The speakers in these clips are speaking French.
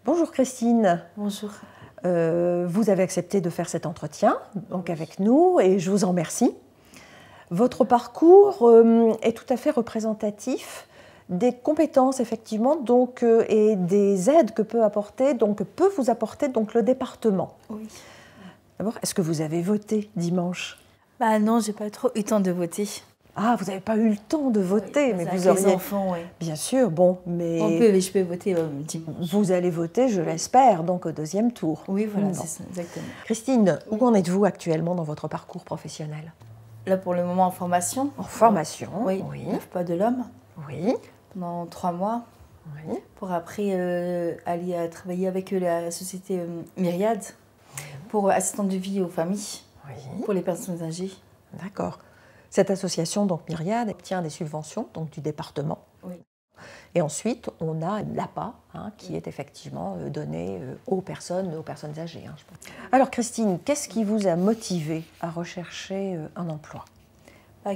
Bonjour Christine. Bonjour. Vous avez accepté de faire cet entretien donc avec nous et je vous en remercie. Votre parcours est tout à fait représentatif des compétences effectivement donc, et des aides que peut vous apporter donc, le département. Oui. D'abord, est-ce que vous avez voté dimanche? Bah non, j'ai pas trop eu le temps de voter. Ah, vous n'avez pas eu le temps de voter, Oui, mais avec vous auriez... les enfants, oui. Bien sûr, bon, mais... Je peux voter dimanche. Vous allez voter, je l'espère, donc au deuxième tour. Oui, voilà, Bon. c'est ça, exactement. Christine, où en êtes-vous actuellement dans votre parcours professionnel? Là, pour le moment, en formation. En formation, oui. Pas de l'homme. Oui. Pendant 3 mois. Oui. Pour après aller travailler avec la société Myriade pour assistante de vie aux familles, Oui. pour les personnes âgées. D'accord. Cette association, donc Myriade, obtient des subventions donc, du département. Oui. Et ensuite, on a l'APA qui est effectivement donnée aux personnes âgées. Je pense. Alors Christine, qu'est-ce qui vous a motivé à rechercher un emploi?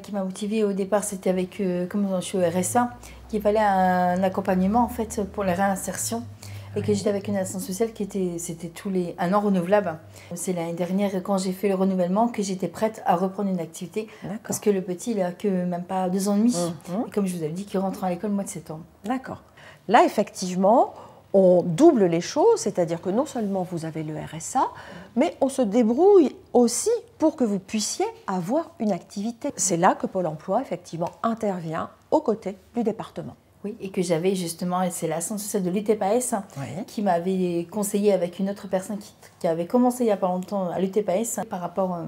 Qui m'a motivée au départ, c'était avec, comme je suis au RSA, qu'il fallait un accompagnement en fait pour les réinsertions. Et que j'étais avec une assistante sociale c'était un an renouvelable. C'est l'année dernière, quand j'ai fait le renouvellement, que j'étais prête à reprendre une activité. Parce que le petit, il a que même pas 2 ans et demi. Et comme je vous avais dit, qu'il rentre à l'école le mois de septembre. D'accord. Là, effectivement, on double les choses, c'est-à-dire que non seulement vous avez le RSA, mais on se débrouille aussi pour que vous puissiez avoir une activité. C'est là que Pôle emploi, effectivement, intervient aux côtés du département. Oui, et que j'avais justement, c'est l'assistante sociale de l'UTPAS qui m'avait conseillé avec une autre personne qui avait commencé il n'y a pas longtemps à l'UTPAS par rapport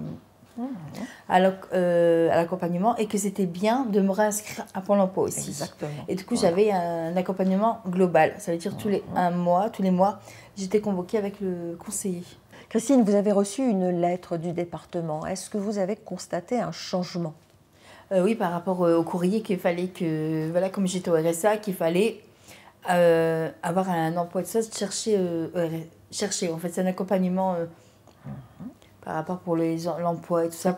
à l'accompagnement et que c'était bien de me réinscrire à Pôle emploi aussi. Exactement. Et du coup, j'avais un accompagnement global. Ça veut dire tous les mois, j'étais convoquée avec le conseiller. Christine, vous avez reçu une lettre du département. Est-ce que vous avez constaté un changement? Oui, par rapport au courrier qu'il fallait que, voilà, comme j'étais au RSA, qu'il fallait avoir un emploi de stage, chercher. En fait, c'est un accompagnement par rapport pour l'emploi et tout ça.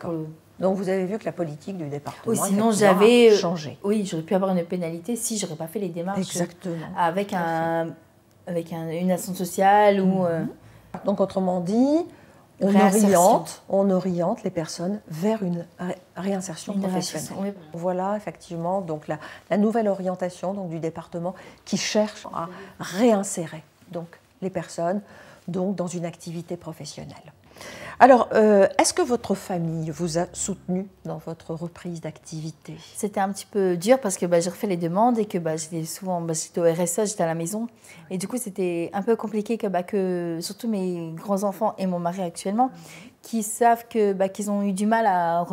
Donc vous avez vu que la politique du département sinon a changé. Oui, j'aurais pu avoir une pénalité si j'aurais pas fait les démarches. Exactement. Avec une assistante sociale ou. Donc autrement dit, on oriente les personnes vers une réinsertion professionnelle. Oui. Voilà effectivement donc la nouvelle orientation donc, du département qui cherche à réinsérer donc, les personnes donc, dans une activité professionnelle. Alors, est-ce que votre famille vous a soutenu dans votre reprise d'activité? C'était un petit peu dur parce que j'ai refait les demandes et que j'étais au RSA, j'étais à la maison. Et du coup, c'était un peu compliqué que surtout mes grands-enfants et mon mari actuellement, qui savent qu'ils ont eu du mal à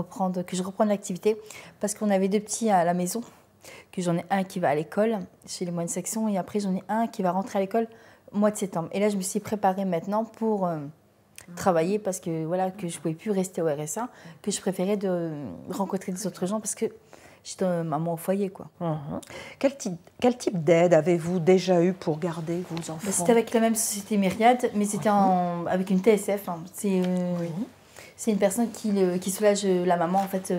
que je reprenne l'activité parce qu'on avait 2 petits à la maison, que j'en ai un qui va à l'école chez les moyennes sections et après j'en ai un qui va rentrer à l'école au mois de septembre. Et là, je me suis préparée maintenant pour travailler parce que voilà que je pouvais plus rester au RSA, que je préférais de rencontrer des autres gens parce que j'étais maman au foyer quoi. Quel type d'aide avez-vous déjà eu pour garder vos enfants? C'était avec la même société Myriade, mais c'était avec une TSF. C'est une personne qui soulage la maman en fait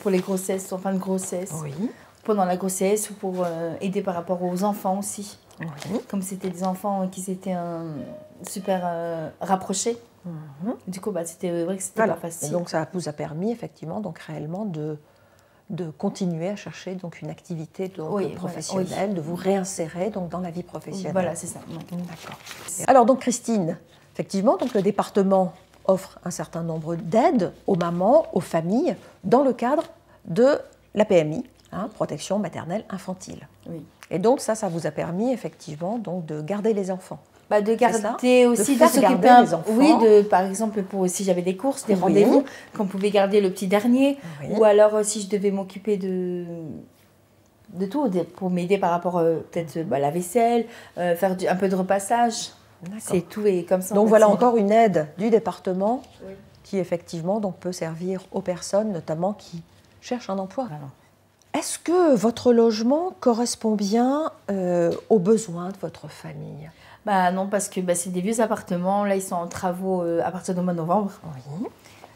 pour les grossesses, en fin de grossesse, pendant la grossesse ou pour aider par rapport aux enfants aussi. Comme c'était des enfants qui s'étaient super rapprochés. Du coup, c'était vrai que c'était pas facile. Et donc, ça vous a permis effectivement, donc réellement, de continuer à chercher donc une activité donc, professionnelle, de vous réinsérer donc dans la vie professionnelle. Voilà, c'est ça. D'accord. Alors donc Christine, effectivement, donc le département offre un certain nombre d'aides aux mamans, aux familles, dans le cadre de la PMI, protection maternelle infantile. Oui. Et donc ça vous a permis effectivement donc de garder les enfants. De garder aussi, de s'occuper des enfants. Oui, par exemple, si j'avais des courses, des rendez-vous, qu'on pouvait garder le petit dernier. Ou alors, si je devais m'occuper de tout, pour m'aider par rapport peut-être la vaisselle, faire un peu de repassage. C'est tout et comme ça. Donc voilà encore une aide du département qui effectivement donc, peut servir aux personnes, notamment qui cherchent un emploi. Voilà. Est-ce que votre logement correspond bien aux besoins de votre famille? Non, parce que c'est des vieux appartements. Là, ils sont en travaux à partir du mois de novembre. Oui.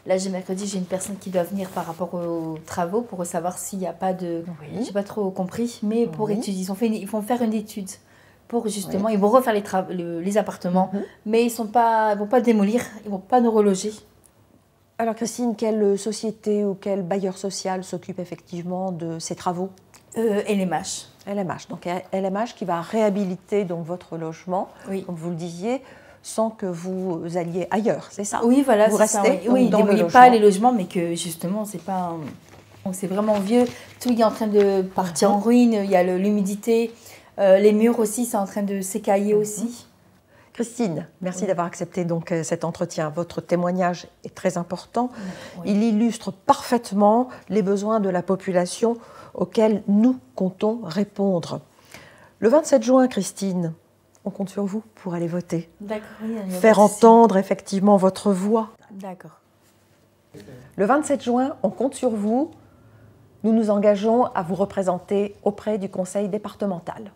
Là, mercredi, j'ai une personne qui doit venir par rapport aux travaux pour savoir s'il n'y a pas de... Oui. Je n'ai pas trop compris, mais pour étudier. Ils vont faire une étude pour justement, ils vont refaire les appartements, mais ils ne vont pas démolir, ils ne vont pas nous reloger. Alors Christine, quelle société ou quel bailleur social s'occupe effectivement de ces travaux? LMH. LMH, donc LMH qui va réhabiliter donc votre logement, Oui. comme vous le disiez, sans que vous alliez ailleurs, c'est ça? Oui, voilà, vous c'est restez ça. Oui, dans ils ne le démolissent pas logement. les logements, mais que justement, c'est pas... Donc c'est vraiment vieux, tout est en train de partir en ruine, il y a l'humidité, les murs aussi, c'est en train de s'écailler aussi. Christine, merci d'avoir accepté donc cet entretien. Votre témoignage est très important. Oui. Il illustre parfaitement les besoins de la population auxquels nous comptons répondre. Le 27 juin, Christine, on compte sur vous pour aller voter. D'accord, oui. Faire entendre effectivement votre voix. D'accord. Le 27 juin, on compte sur vous. Nous nous engageons à vous représenter auprès du conseil départemental.